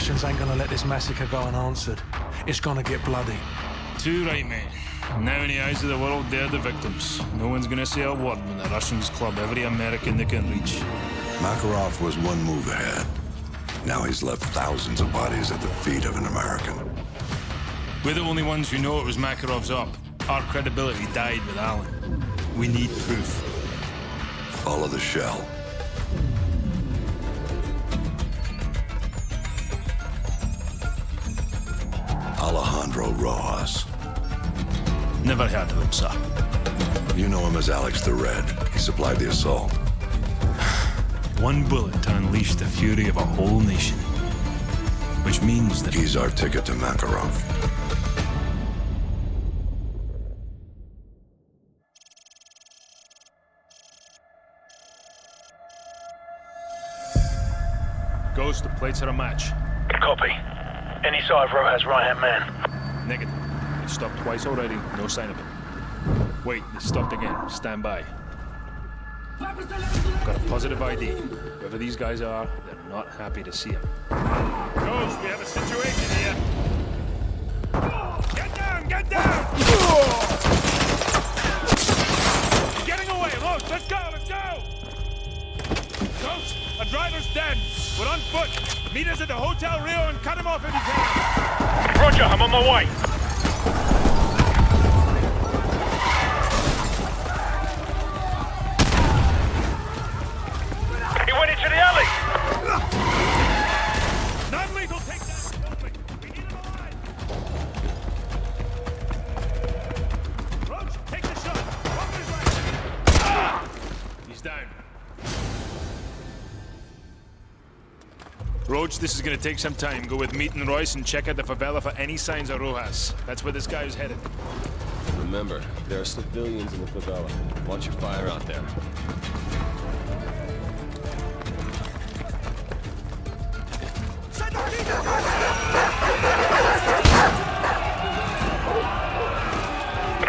Russians ain't gonna let this massacre go unanswered. It's gonna get bloody. Too right, mate. Now in the eyes of the world, they're the victims. No one's gonna say a word when the Russians club every American they can reach. Makarov was one move ahead. Now he's left thousands of bodies at the feet of an American. We're the only ones who know it was Makarov's up. Our credibility died with Allen. We need proof. Follow the shell. Alejandro Rojas. Never heard of him, sir. You know him as Alex the Red. He supplied the assault. One bullet to unleash the fury of a whole nation. Which means that He's our ticket to Makarov. Ghost, the plates are a match. Copy. Any sign of Rojas' right-hand man? Negative. It stopped twice already, no sign of it. Wait, it stopped again. Stand by. Got a positive ID. Whoever these guys are, they're not happy to see him. Ghost, we have a situation here. Get down! Get down! He's getting away! Los, let's go! Let's go! Ghost, a driver's dead. We're on foot. Meet us at the Hotel Rio and cut him off if you can. Roger, I'm on my way. He went into the alley. Non-lethal takedown. We need him alive. Roach, take the shot. Open his leg. He's down. Roach, this is gonna take some time. Go with Meat and Royce and check out the favela for any signs of Rojas. That's where this guy is headed. Remember, there are civilians in the favela. Watch your fire out there.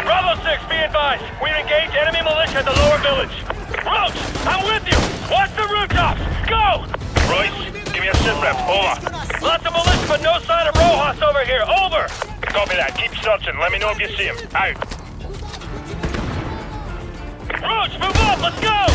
Bravo 6, be advised. We've engaged enemy militia at the lower village. Roach, I'm with you. Watch the rooftops. Go! Royce, give me a sit rep. Over. Lots of militia, but no sign of Rojas over here. Over. Copy that. Keep searching. Let me know if you see him. Out. Roach, move up. Let's go.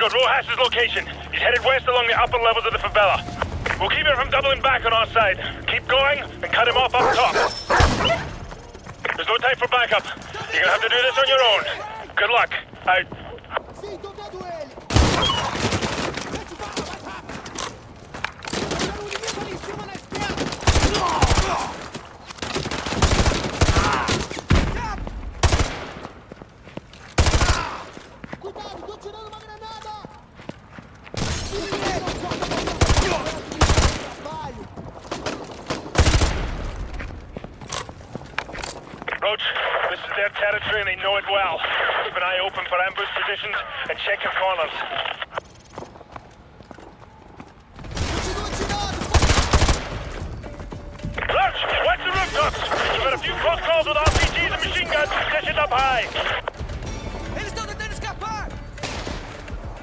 Rojas' location. He's headed west along the upper levels of the favela. We'll keep him from doubling back on our side. Keep going and cut him off up top. There's no time for backup. You're gonna have to do this on your own. Good luck. Out. Roach, this is their territory and they know it well. Keep an eye open for ambush positions and check your corners. Rojas, you've had a few close calls with RPGs and machine guns positioned up high. Eles estão tentando escapar!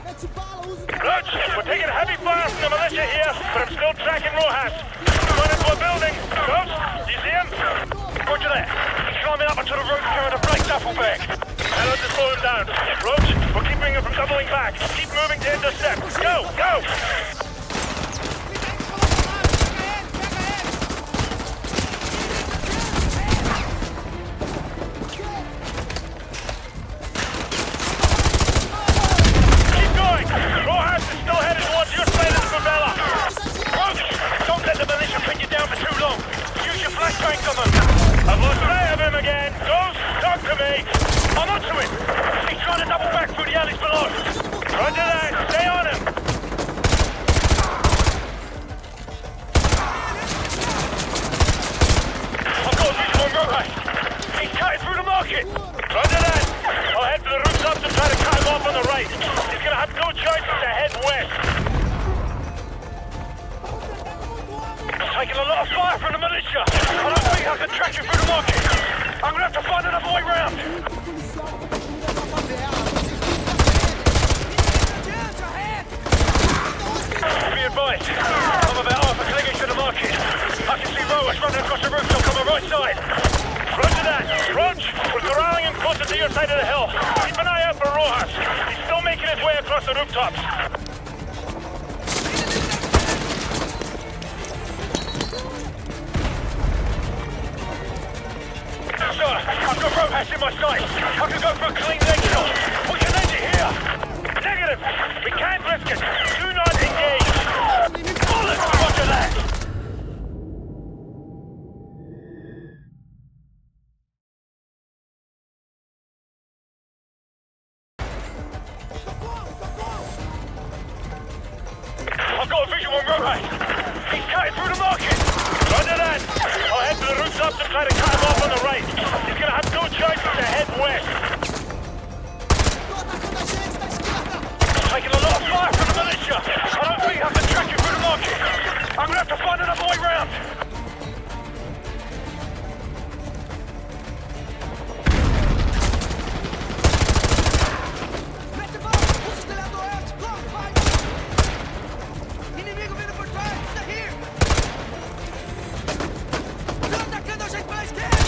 Mete bala, usa o Roach, we're taking heavy fire from the militia here, but I'm still tracking Rojas. He's gone into a building. Roach, do you see him? Roger that. He's climbing up onto the roof carrying a black duffel bag. Tell us to slow him down. Roach, we're keeping him from doubling back. Keep moving to intercept. Go, go! Keep going! Rojas is still headed towards your side of the favela. Roach, don't let the militia pin you down for too long. Use your flashbangs on them. I've lost sight of him again. Ghost, talk to me. I'm onto him. He's trying to double back through the alleys below. Roger that. Stay on him. I've got a visual on Rojas. He's cutting through the market. Roger that. I'll head for the rooftops and try to cut him off on the right. He's going to have no choice but to head west. Taking a lot of fire from the militia. I don't think I can track him through the market. I'm going to have to find another way round. Be advised, I'm about half a clinging to the market. I can see Rojas running across the rooftop on my right side. Roger that. Roach, we're corralling him closer to your side of the hill. Keep an eye out for Rojas. He's still making his way across the rooftops. Sir, I've got Rojas in my sight. I can go for a clean leg shot. We can end it here. Negative. We can't risk it. Do not engage. Bullets! Roger that. I've got a visual on Rojas. He's cutting through the market. Roger that. I'll head to the rooftops and try to cut him off on the right. He's gonna have no choice but to head west. Taking a lot of fire from the militia. I don't think I can track you through the market. I'm gonna have to find another way round. Mete bala, usa o acelerador antes! Corre, vai! Inimigo vindo por trás! Está here! Estão atacando a gente pela esquerda!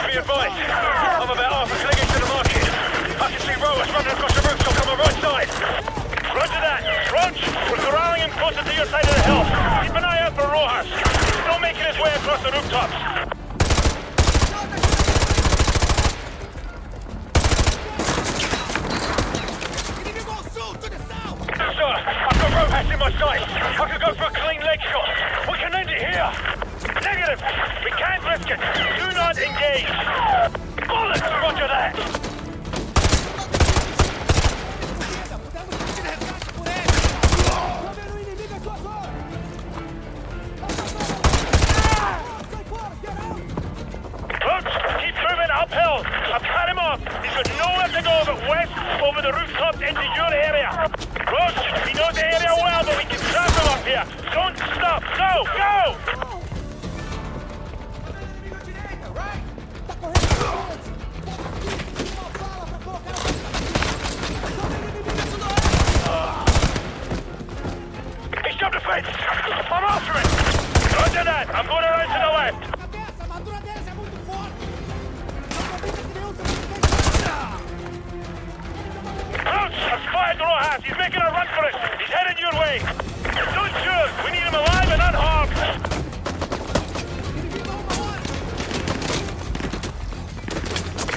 Be advised, I'm about half a clinging to the market. I can see Rojas running across the rooftop on my right side. Roger that. Roach, we're corralling him closer to your side of the hill. Keep an eye out for Rojas. He's still making his way across the rooftops. Inimigo ao sul, to the south! Sir, I've got Rojas in my sight. I could go for a clean leg shot. We can end it here. Negative. We can't risk it. Do not engage. Bullets! Roger that. Roach, keep moving uphill. I've cut him off. He's got nowhere to go but west over the rooftops into your area. Roach, he knows the area well, but we can trap him up here. Don't stop. Go! Go! He's jumped the fence! I'm after him! Roger that! I'm going around to the left! Cabeça, a armadura deles é muito forte! Roach! I've spotted Rojas! He's making a run for it! He's heading your way! Don't shoot! We need him alive and unharmed!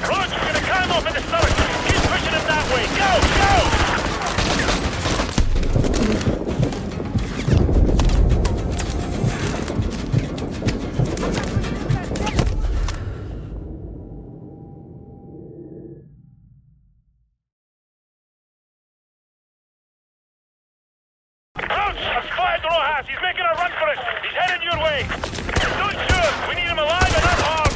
Roach, we're gonna climb off in the stomach! Keep pushing him that way! Go! Go! Roach! I've spotted Rojas! He's making a run for it! He's heading your way! Don't shoot! We need him alive and unharmed!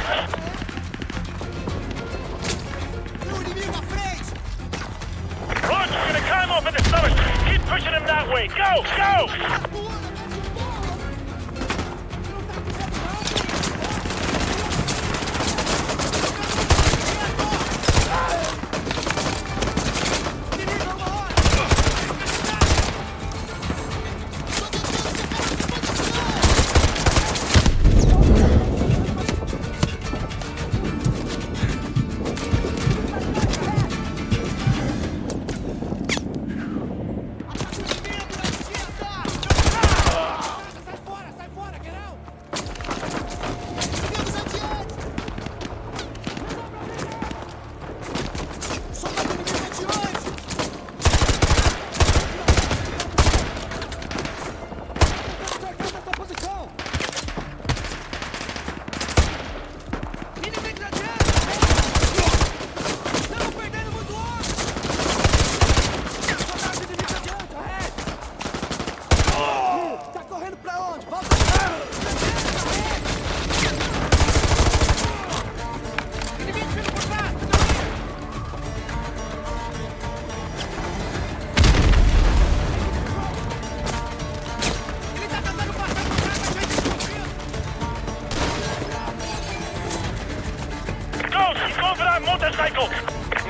Roach, we're gonna climb off in the stomach! Keep pushing him that way! Go! Go!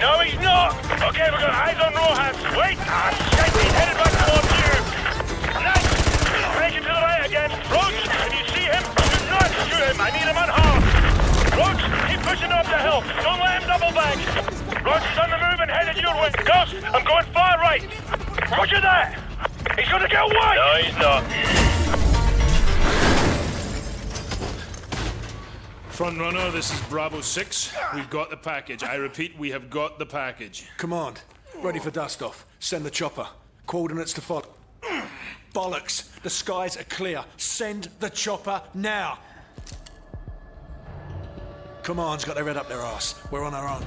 No, he's not! Okay, we've got eyes on Rojas. Wait! Ah, shit, he's headed back towards you! Nice! Making to the right again. Roach, if you see him, do not shoot him. I need him unharmed. Roach, keep pushing up the hill. Don't let him double back. Roach is on the move and headed your way. Ghost, I'm going far right. Roger that! He's gonna get away! No, he's not. Front runner, this is Bravo 6. We've got the package. I repeat, we have got the package. Command, ready for dust-off. Send the chopper. Coordinates to follow. Bollocks! The skies are clear. Send the chopper now! Command's got their head up their arse. We're on our own.